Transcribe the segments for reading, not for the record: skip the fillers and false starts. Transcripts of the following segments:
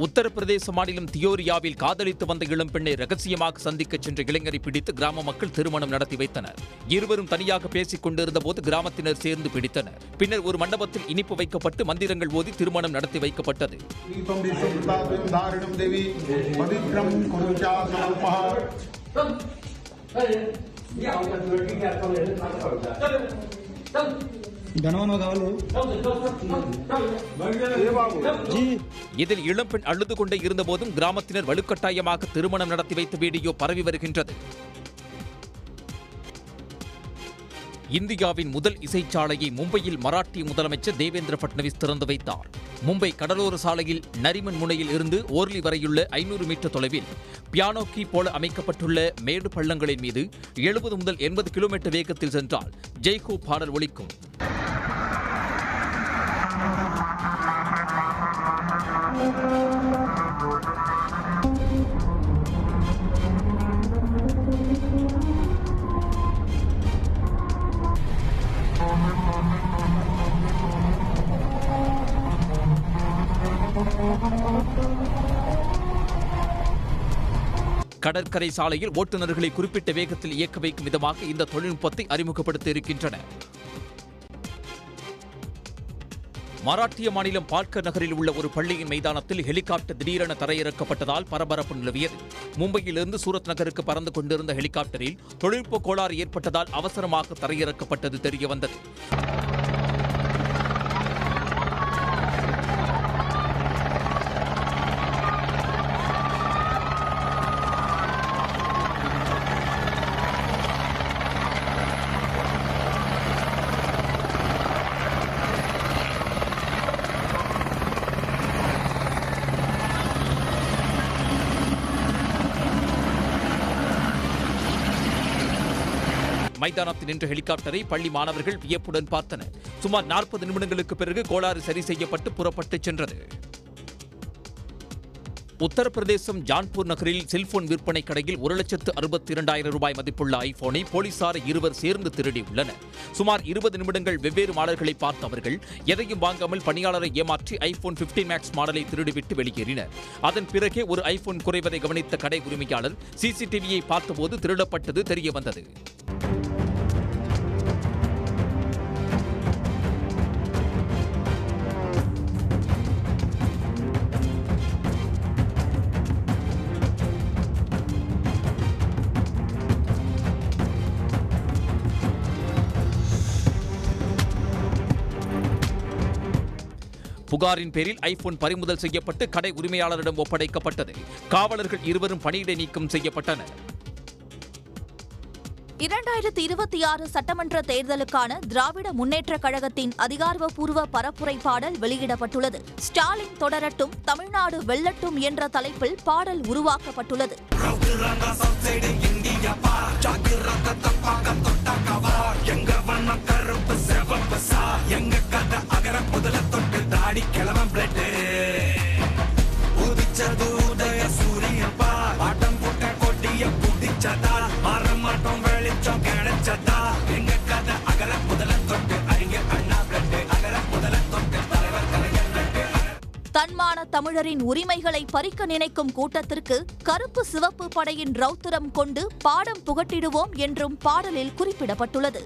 உத்தரப்பிரதேச மாநிலம் தியோரியாவில் காதலித்து வந்த இளம்பெண்ணை ரகசியமாக சந்திக்க சென்ற இளைஞரை பிடித்து கிராம மக்கள் திருமணம் நடத்தி வைத்தனர். இருவரும் தனியாக பேசிக் கொண்டிருந்த போது கிராமத்தினர் சேர்ந்து பிடித்தனர். பின்னர் ஒரு மண்டபத்தில் இனிப்பு வைக்கப்பட்டு மந்திரங்கள் ஓதி திருமணம் நடத்தி வைக்கப்பட்டது. இதில் இளம்பெண் அழுது கொண்டே இருந்த போதும் கிராமத்தினர் வலுக்கட்டாயமாக திருமணம் நடத்தி வைத்த வீடியோ பரவி வருகின்றது. இந்தியாவின் முதல் இசைச்சாலையை மும்பையில் மராட்டிய முதலமைச்சர் தேவேந்திர பட்னவிஸ் திறந்து வைத்தார். மும்பை கடலோர சாலையில் நரிமன் முனையில் இருந்து ஓர்லி வரையுள்ள 500 மீட்டர் தொலைவில் பியானோக்கி போல அமைக்கப்பட்டுள்ள மேடு பள்ளங்களின் மீது 70 முதல் 80 கிலோமீட்டர் வேகத்தில் சென்றால் ஜெய்கோ பாடல் ஒலிக்கும். கடற்கரை சாலையில் ஓட்டுநர்களை குறிப்பிட்ட வேகத்தில் இயக்க வைக்கும் விதமாக இந்த தொழில்நுட்பத்தை அறிமுகப்படுத்த இருக்கின்றனர். மராட்டிய மாநிலம் பால்கர் நகரில் உள்ள ஒரு பள்ளியின் மைதானத்தில் ஹெலிகாப்டர் திடீரென தரையிறக்கப்பட்டதால் பரபரப்பு நிலவியது. மும்பையிலிருந்து சூரத் நகருக்கு பறந்து கொண்டிருந்த ஹெலிகாப்டரில் தொழில்நுட்ப கோளாறு ஏற்பட்டதால் அவசரமாக தரையிறக்கப்பட்டது தெரியவந்தது. மைதானத்தில் நின்ற ஹெலிகாப்டரை பள்ளி மாணவர்கள் வியப்புடன் பார்த்தனர். சுமார் 40 நிமிடங்களுக்கு பிறகு கோளாறு சரி செய்யப்பட்டு புறப்பட்டு சென்றது. உத்தரப்பிரதேசம் ஜான்பூர் நகரில் செல்போன் விற்பனை கடையில் 1,62,000 ரூபாய் மதிப்புள்ள ஐபோனை போலீசார் இருவர் சேர்ந்து திருடியுள்ளனர். சுமார் 20 நிமிடங்கள் வெவ்வேறு மாடல்களை பார்த்த அவர்கள் எதையும் வாங்காமல் பணியாளரை ஏமாற்றி ஐபோன் 15 மேக்ஸ் மாடலை திருடிவிட்டு வெளியேறினர். அதன் பிறகே ஒரு ஐபோன் குறைவதை கவனித்த கடை உரிமையாளர் சிசிடிவியை பார்த்தபோது திருடப்பட்டது தெரியவந்தது. புகாரின் பேரில் ஐபோன் பறிமுதல் செய்யப்பட்டு கடை உரிமையாளரிடம் ஒப்படைக்கப்பட்டது. காவலர்கள் இருவரும் பணியிடை நீக்கம் செய்யப்பட்டனர். 2026 சட்டமன்ற தேர்தலுக்கான திராவிட முன்னேற்றக் கழகத்தின் அதிகாரப்பூர்வ பரப்புரை பாடல் வெளியிடப்பட்டுள்ளது. ஸ்டாலின் தொடரட்டும், தமிழ்நாடு வெல்லட்டும் என்ற தலைப்பில் பாடல் உருவாக்கப்பட்டுள்ளது. தன்மான தமிழரின் உரிமைகளை பறிக்க நினைக்கும் கூட்டத்திற்கு கருப்பு சிவப்பு படையின் ரௌத்திரம் கொண்டு பாடம் புகட்டிடுவோம் என்றும் பாடலில் குறிப்பிடப்பட்டுள்ளது.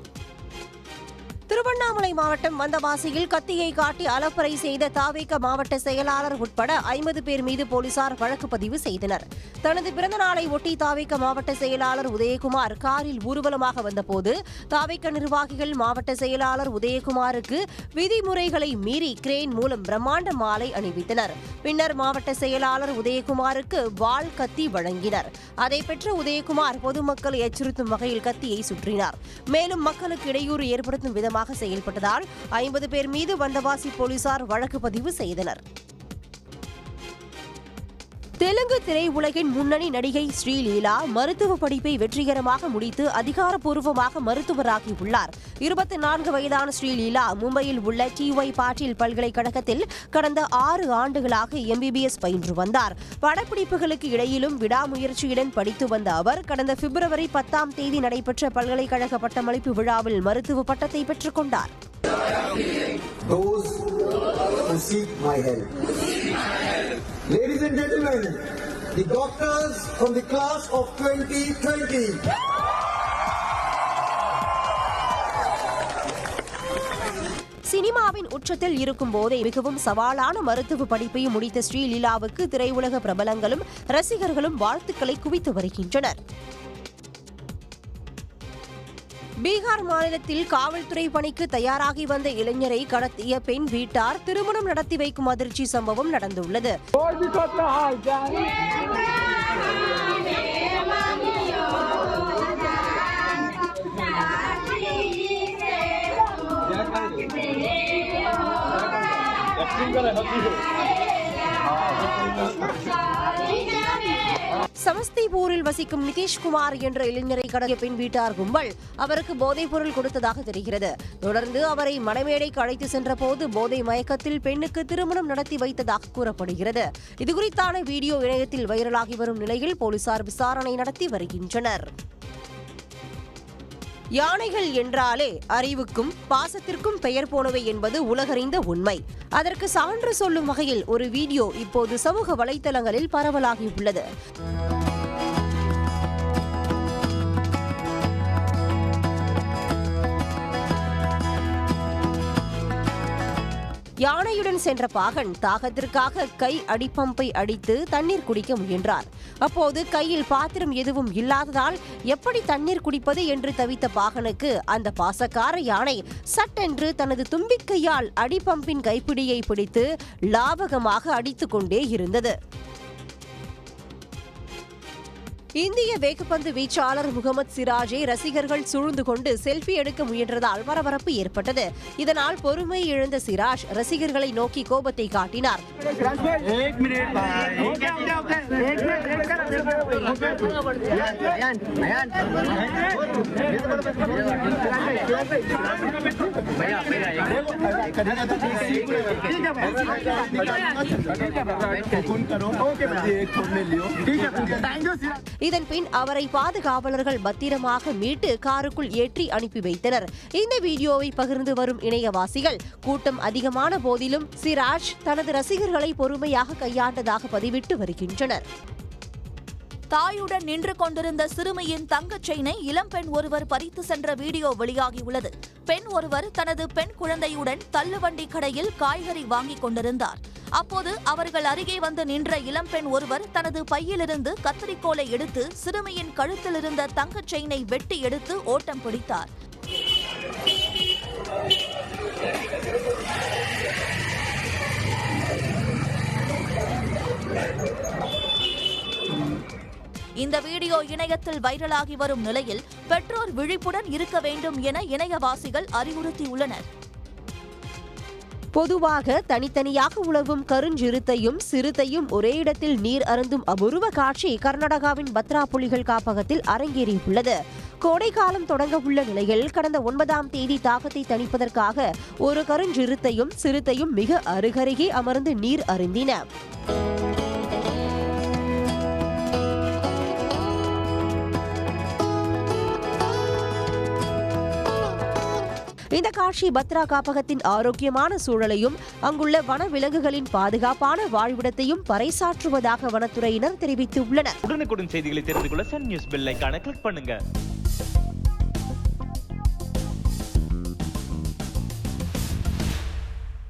திருவண்ணாமலை மாவட்டம் வந்தவாசியில் கத்தியை காட்டி அலப்பறை செய்த தாவேக மாவட்ட செயலாளர் உட்பட 50 பேர் மீது போலீசார் வழக்கு பதிவு செய்தனர். தனது பிறந்த நாளை ஒட்டி தாவேக மாவட்ட செயலாளர் உதயகுமார் காரில் ஊர்வலமாக வந்தபோது தாவேக நிர்வாகிகள் மாவட்ட செயலாளர் உதயகுமாருக்கு விதிமுறைகளை மீறி கிரேன் மூலம் பிரம்மாண்ட மாலை அணிவித்தனர். பின்னர் மாவட்ட செயலாளர் உதயகுமாருக்கு வாள் கத்தி வழங்கினர். அதை பெற்ற உதயகுமார் பொதுமக்களை எச்சரித்தும் வகையில் கத்தியை சுற்றினார். மேலும் மக்களுக்கு இடையூறு ஏற்படுத்தும் விதமாக செயல்பட்டதால் 50 பேர் மீது வந்தவாசி போலீசார் வழக்கு பதிவு செய்தனர். தெலுங்கு திரையுலகின் முன்னணி நடிகை ஸ்ரீலீலா மருத்துவ படிப்பை வெற்றிகரமாக முடித்து அதிகாரப்பூர்வமாக மருத்துவராகியுள்ளார். 24 வயதான ஸ்ரீலீலா மும்பையில் உள்ள TY பாட்டீல் பல்கலைக்கழகத்தில் கடந்த 6 ஆண்டுகளாக MBBS பயின்று வந்தார். படப்பிடிப்புகளுக்கு இடையிலும் விடாமுயற்சியுடன் படித்து வந்த அவர் கடந்த பிப்ரவரி 10ஆம் தேதி நடைபெற்ற பல்கலைக்கழக பட்டமளிப்பு விழாவில் மருத்துவ பட்டத்தை பெற்றுக் கொண்டார். Ladies and gentlemen, the doctors from the class of 2020. சினிமாவின் உச்சத்தில் இருக்கும் போதே மிகவும் சவாலான மருத்துவ படிப்பையும் முடித்த ஸ்ரீலீலாவுக்கு திரையுலக பிரபலங்களும் ரசிகர்களும் வாழ்த்துக்களை குவித்து வருகின்றனர். பீகார் மாநிலத்தில் காவல்துறை பணிக்கு தயாராகி வந்த இளைஞரை கடத்திய பெண் வீட்டார் திருமணம் நடத்தி வைக்கும் அதிர்ச்சி சம்பவம் நடந்துள்ளது. சமஸ்திபூரில் வசிக்கும் நிதிஷ்குமார் என்ற இளைஞரை கடத்திய பெண் வீட்டார் கும்பல் அவருக்கு போதைப் பொருள் கொடுத்ததாக தெரிகிறது. தொடர்ந்து அவரை மணமேடைக்கு அழைத்து சென்ற போது போதை மயக்கத்தில் பெண்ணுக்கு திருமணம் நடத்தி வைத்ததாக கூறப்படுகிறது. இதுகுறித்தான வீடியோ இணையத்தில் வைரலாகி வரும் நிலையில் போலீசார் விசாரணை நடத்தி வருகின்றனர். யானைகள் என்றாலே அறிவுக்கும் பாசத்திற்கும் பெயர் போனவை என்பது உலகறிந்த உண்மை. அதற்கு சான்று சொல்லும் வகையில் ஒரு வீடியோ இப்போது சமூக வலைதளங்களில் பரவலாகியுள்ளது. யானையுடன் சென்ற பாகன் தாகத்திற்காக கை அடிப்பம்பை அடித்து தண்ணீர் குடிக்க முயன்றார். அப்போது கையில் பாத்திரம் எதுவும் இல்லாததால் எப்படி தண்ணீர் குடிப்பது என்று தவித்த பாகனுக்கு அந்த பாசக்கார யானை சட்டென்று தனது தும்பிக்கையால் அடிப்பம்பின் கைப்பிடியை பிடித்து லாபகமாக அடித்துக் கொண்டே இருந்தது. இந்திய வேகப்பந்து வீச்சாளர் முகமது சிராஜை ரசிகர்கள் சூழ்ந்து கொண்டு செல்ஃபி எடுக்க முயன்றதால் பரபரப்பு ஏற்பட்டது. இதனால் பொறுமை இழந்த சிராஜ் ரசிகர்களை நோக்கி கோபத்தை காட்டினார். இதன் பின் அவரை பாதுகாவலர்கள் பத்திரமாக மீட்டு காருக்குள் ஏற்றி அனுப்பி வைத்தனர். இந்த வீடியோவை பகிர்ந்து வரும் இணையவாசிகள் கூட்டம் அதிகமான போதிலும் சிராஜ் தனது ரசிகர்களை பொறுமையாக கையாண்டதாக பதிவிட்டு வருகின்றனர். தாயுடன் நின்று கொண்டிருந்த சிறுமியின் தங்கச் செயினை இளம்பெண் ஒருவர் பறித்து சென்ற வீடியோ வெளியாகியுள்ளது. பெண் ஒருவர் தனது பெண் குழந்தையுடன் தள்ளுவண்டி கடையில் காய்கறி வாங்கிக் கொண்டிருந்தார். அப்போது அவர்கள் அருகே வந்து நின்ற இளம்பெண் ஒருவர் தனது பையிலிருந்து கத்தரிக்கோலை எடுத்து சிறுமியின் கழுத்தில் இருந்த தங்கச் செயினை வெட்டி எடுத்து ஓட்டம் பிடித்தார். இந்த வீடியோ இணையத்தில் வைரலாகி வரும் நிலையில் பெற்றோர் விழிப்புடன் இருக்க வேண்டும் என இணையவாசிகள் அறிவுறுத்தியுள்ளனர். பொதுவாக தனித்தனியாக உலவும் கருஞ்சிறுத்தையும் சிறுத்தையும் ஒரே இடத்தில் நீர் அருந்தும் அபூர்வ காட்சி கர்நாடகாவின் பத்ரா புலிகள் காப்பகத்தில் அரங்கேறியுள்ளது. கோடைக்காலம் தொடங்க உள்ள நிலையில் கடந்த 9ஆம் தேதி தாகத்தை தணிப்பதற்காக ஒரு கருஞ்சிறுத்தையும் சிறுத்தையும் மிக அருகருகே அமர்ந்து நீர் அருந்தின. இந்த காட்சி பத்ரா காப்பகத்தின் ஆரோக்கியமான சூழலையும் அங்குள்ள வனவிலங்குகளின் பாதுகாப்பான வாழ்விடத்தையும் பறைசாற்றுவதாக வனத்துறையினர் தெரிவித்துள்ளனர். உடனுக்குடன் செய்திகளை தெரிந்து கொள்ள சன் நியூஸ் பெல் ஐகானை கிளிக் பண்ணுங்க.